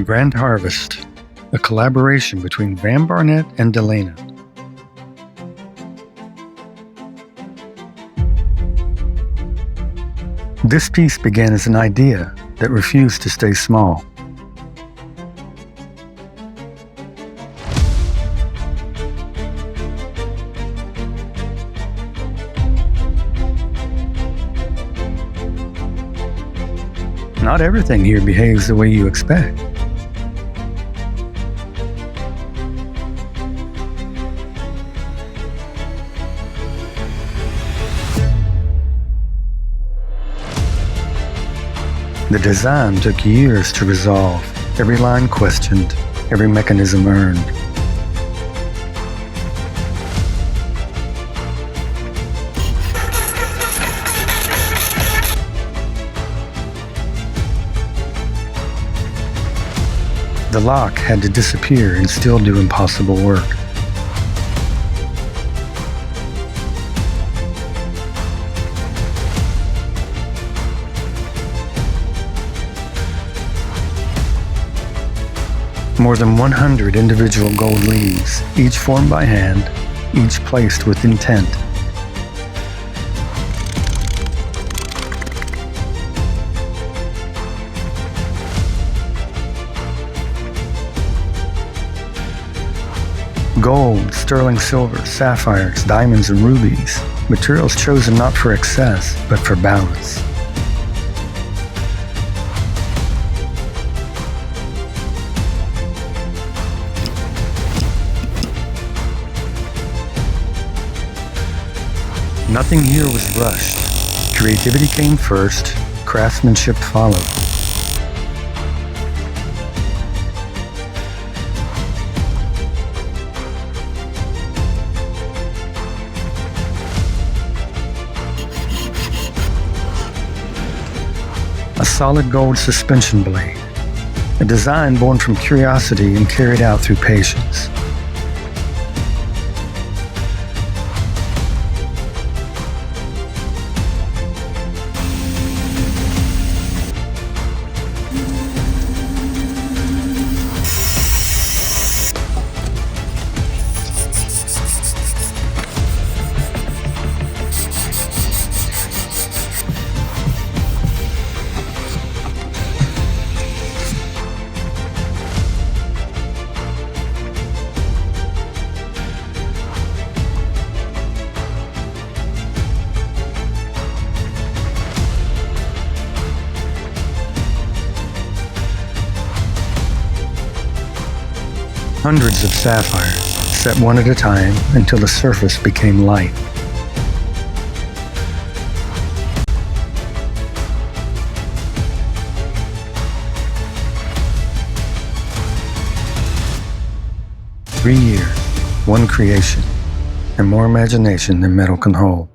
Grand Harvest, a collaboration between Van Barnett and Delana. This piece began as an idea that refused to stay small. Not everything here behaves the way you expect. The design took years to resolve, every line questioned, every mechanism earned. The lock had to disappear and still do impossible work. More than 100 individual gold leaves, each formed by hand, each placed with intent. Gold, sterling silver, sapphires, diamonds, and rubies, materials chosen not for excess, but for balance. Nothing here was rushed. Creativity came first, craftsmanship followed. A solid gold suspension blade, a design born from curiosity and carried out through patience. Hundreds of sapphires, set one at a time until the surface became light. "3 years, one creation, and more imagination than metal can hold."